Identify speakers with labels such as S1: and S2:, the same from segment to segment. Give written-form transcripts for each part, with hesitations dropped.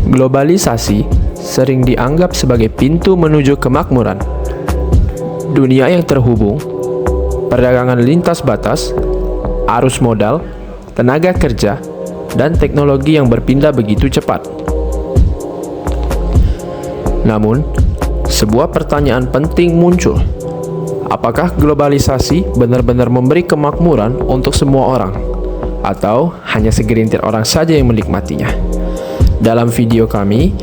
S1: Globalisasi sering dianggap sebagai pintu menuju kemakmuran. Dunia yang terhubung, perdagangan lintas batas, arus modal, tenaga kerja, dan teknologi yang berpindah begitu cepat. Namun, sebuah pertanyaan penting muncul. Apakah globalisasi benar-benar memberi kemakmuran untuk semua orang? Atau hanya segelintir orang saja yang menikmatinya? Dalam video kami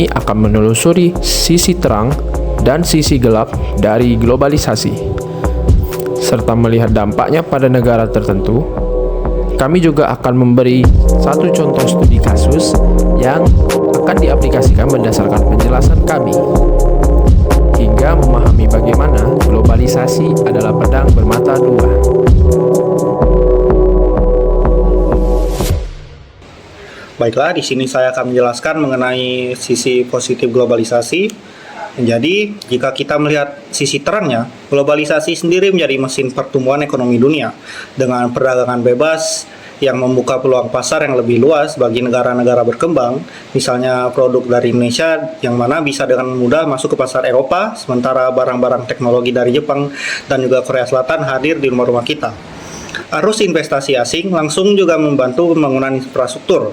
S1: akan menelusuri sisi terang dan sisi gelap dari globalisasi, serta melihat dampaknya pada negara tertentu. Kami juga akan memberi satu contoh studi kasus yang akan diaplikasikan berdasarkan penjelasan kami, hingga memahami bagaimana globalisasi adalah pedang bermata dua.
S2: Baiklah, di sini saya akan menjelaskan mengenai sisi positif globalisasi. Jadi, jika kita melihat sisi terangnya, globalisasi sendiri menjadi mesin pertumbuhan ekonomi dunia dengan perdagangan bebas yang membuka peluang pasar yang lebih luas bagi negara-negara berkembang. Misalnya produk dari Indonesia yang mana bisa dengan mudah masuk ke pasar Eropa, sementara barang-barang teknologi dari Jepang dan juga Korea Selatan hadir di rumah-rumah kita. Arus investasi asing langsung juga membantu pembangunan infrastruktur,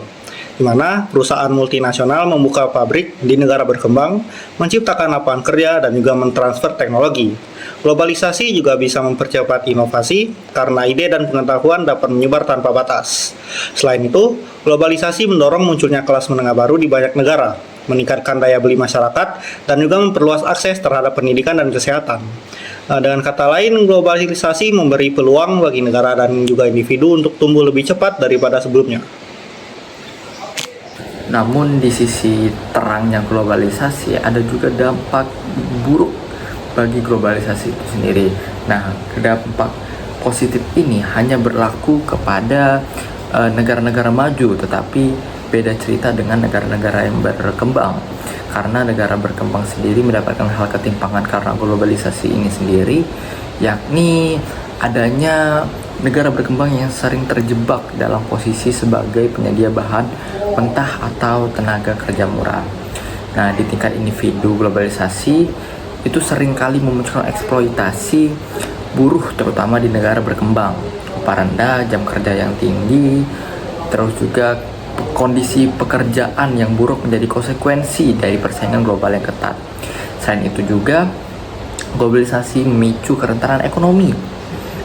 S2: di mana perusahaan multinasional membuka pabrik di negara berkembang, menciptakan lapangan kerja, dan juga mentransfer teknologi. Globalisasi juga bisa mempercepat inovasi karena ide dan pengetahuan dapat menyebar tanpa batas. Selain itu, globalisasi mendorong munculnya kelas menengah baru di banyak negara, meningkatkan daya beli masyarakat, dan juga memperluas akses terhadap pendidikan dan kesehatan. Dengan kata lain, globalisasi memberi peluang bagi negara dan juga individu untuk tumbuh lebih cepat daripada sebelumnya.
S3: Namun di sisi terangnya globalisasi ada juga dampak buruk bagi globalisasi itu sendiri. Nah, dampak positif ini hanya berlaku kepada negara-negara maju, tetapi beda cerita dengan negara-negara yang berkembang. Karena negara berkembang sendiri mendapatkan hal ketimpangan karena globalisasi ini sendiri, yakni adanya negara berkembang yang sering terjebak dalam posisi sebagai penyedia bahan mentah atau tenaga kerja murah. Nah, di tingkat individu, globalisasi itu seringkali memunculkan eksploitasi buruh terutama di negara berkembang. Upah rendah, jam kerja yang tinggi, terus juga kondisi pekerjaan yang buruk menjadi konsekuensi dari persaingan global yang ketat. Selain itu juga, globalisasi memicu kerentanan ekonomi.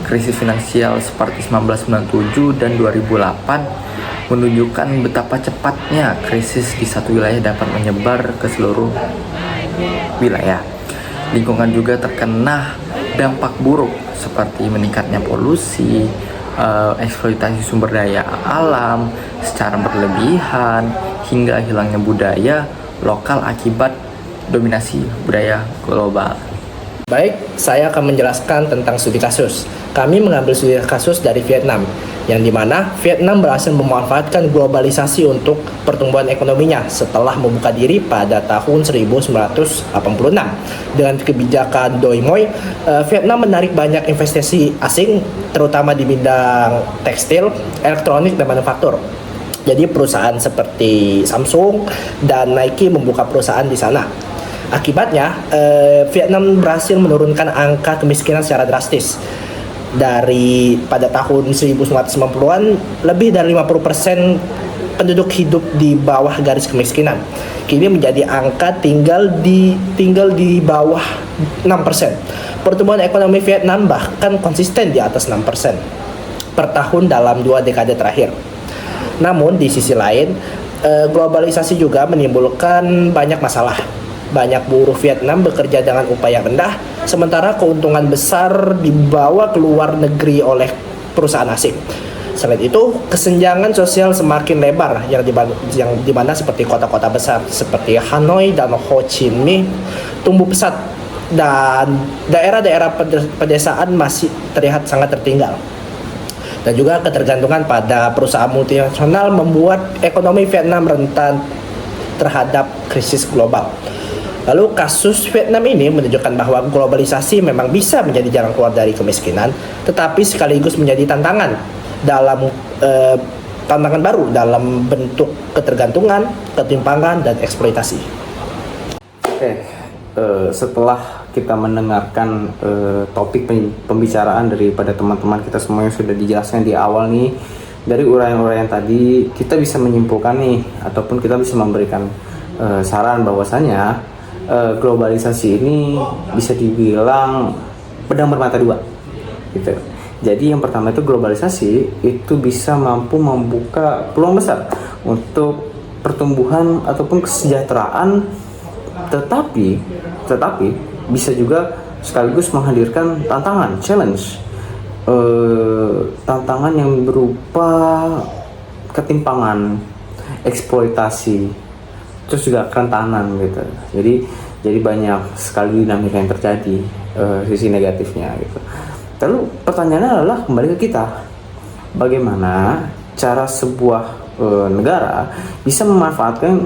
S3: Krisis finansial seperti 1997 dan 2008 menunjukkan betapa cepatnya krisis di satu wilayah dapat menyebar ke seluruh wilayah. Lingkungan juga terkena dampak buruk seperti meningkatnya polusi, eksploitasi sumber daya alam secara berlebihan, hingga hilangnya budaya lokal akibat dominasi budaya global.
S4: Baik, saya akan menjelaskan tentang studi kasus. Kami mengambil studi kasus dari Vietnam, yang dimana Vietnam berhasil memanfaatkan globalisasi untuk pertumbuhan ekonominya setelah membuka diri pada tahun 1986. Dengan kebijakan Doi Moi, Vietnam menarik banyak investasi asing, terutama di bidang tekstil, elektronik, dan manufaktur. Jadi perusahaan seperti Samsung dan Nike membuka perusahaan di sana. Akibatnya, Vietnam berhasil menurunkan angka kemiskinan secara drastis. Dari pada tahun 1990-an, lebih dari 50% penduduk hidup di bawah garis kemiskinan. Kini menjadi angka tinggal di bawah 6%. Pertumbuhan ekonomi Vietnam bahkan konsisten di atas 6% per tahun dalam 2 dekade terakhir. Namun di sisi lain, globalisasi juga menimbulkan banyak masalah. Banyak buruh Vietnam bekerja dengan upah yang rendah, sementara keuntungan besar dibawa ke luar negeri oleh perusahaan asing. Selain itu, kesenjangan sosial semakin lebar yang di mana seperti kota-kota besar seperti Hanoi dan Ho Chi Minh tumbuh pesat, dan daerah-daerah pedesaan masih terlihat sangat tertinggal. Dan juga ketergantungan pada perusahaan multinasional membuat ekonomi Vietnam rentan terhadap krisis global. Lalu kasus Vietnam ini menunjukkan bahwa globalisasi memang bisa menjadi jalan keluar dari kemiskinan, tetapi sekaligus menjadi tantangan dalam tantangan baru dalam bentuk ketergantungan, ketimpangan, dan eksploitasi.
S5: Oke, setelah kita mendengarkan topik pembicaraan daripada teman-teman kita semua yang sudah dijelaskan di awal nih, dari uraian-uraian tadi kita bisa menyimpulkan nih, ataupun kita bisa memberikan saran bahwasanya globalisasi ini bisa dibilang pedang bermata dua gitu. Jadi yang pertama itu globalisasi itu bisa mampu membuka peluang besar untuk pertumbuhan ataupun kesejahteraan, tetapi bisa juga sekaligus menghadirkan tantangan, challenge, tantangan yang berupa ketimpangan, eksploitasi, terus juga kerentanan gitu. Jadi banyak sekali dinamika yang terjadi, sisi negatifnya gitu. Lalu pertanyaannya adalah kembali ke kita, bagaimana cara sebuah negara bisa memanfaatkan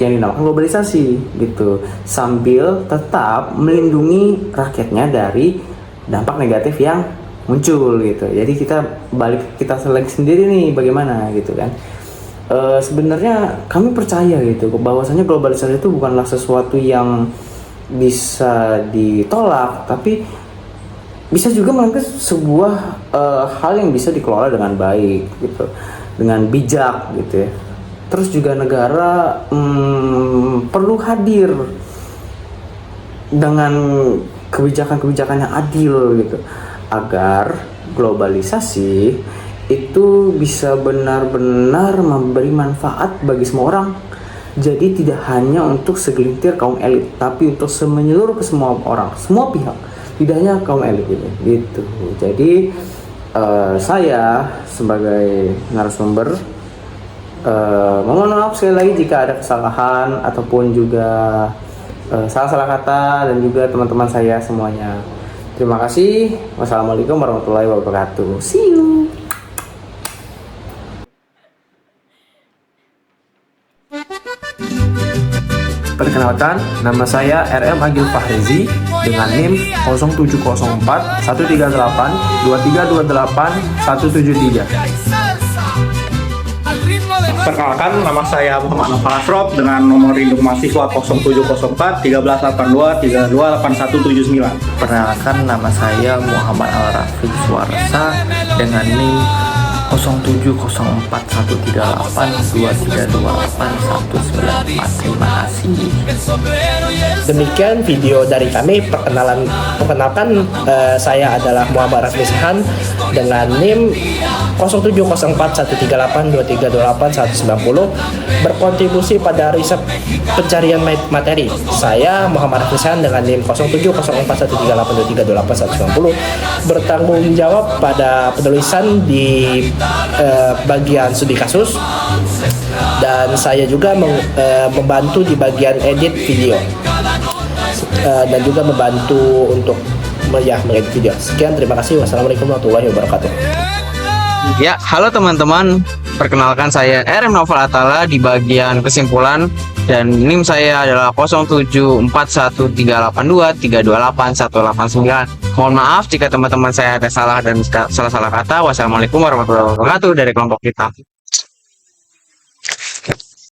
S5: yang dinamakan globalisasi gitu, sambil tetap melindungi rakyatnya dari dampak negatif yang muncul gitu. Jadi kita selek sendiri nih bagaimana gitu kan. Sebenarnya kami percaya gitu bahwasanya globalisasi itu bukanlah sesuatu yang bisa ditolak, tapi bisa juga melakukan sebuah hal yang bisa dikelola dengan baik gitu, dengan bijak gitu ya. Terus juga negara perlu hadir dengan kebijakan-kebijakan yang adil gitu, agar globalisasi itu bisa benar-benar memberi manfaat bagi semua orang. Jadi tidak hanya untuk segelintir kaum elit, tapi untuk menyeluruh ke semua orang, semua pihak, tidak hanya kaum elit gitu. Jadi saya sebagai narasumber mohon maaf sekali lagi jika ada kesalahan ataupun juga salah-salah kata, dan juga teman-teman saya semuanya. Terima kasih. Wassalamualaikum warahmatullahi wabarakatuh. See you.
S1: Perkenalkan, nama saya RM Agil Fahrizi dengan NIM 0704 138 2328 173.
S2: Perkenalkan, nama saya Muhammad Nofal Asrof dengan nomor induk mahasiswa 0704 1382 328179.
S3: Perkenalkan, nama saya Muhammad Al-Rafiq Suarsa dengan NIM 07041382328194. Terima kasih.
S4: Demikian video dari kami. Perkenalkan, saya adalah Muhammad Rafi Sehan dengan NIM 07041382328190, berkontribusi pada riset pencarian materi. Saya Muhammad Rafi Sehan dengan NIM 07041382328190, bertanggung jawab pada penulisan di bagian studi kasus, dan saya juga membantu di bagian edit video, dan juga membantu untuk mengedit video. Sekian, terima kasih. Wassalamualaikum warahmatullahi wabarakatuh.
S6: Ya, halo teman-teman. Perkenalkan, saya RM Novel Atala di bagian kesimpulan, dan NIM saya adalah 07413823288189. Mohon maaf jika teman-teman saya ada salah dan salah-salah kata. Wassalamualaikum warahmatullahi wabarakatuh dari kelompok kita.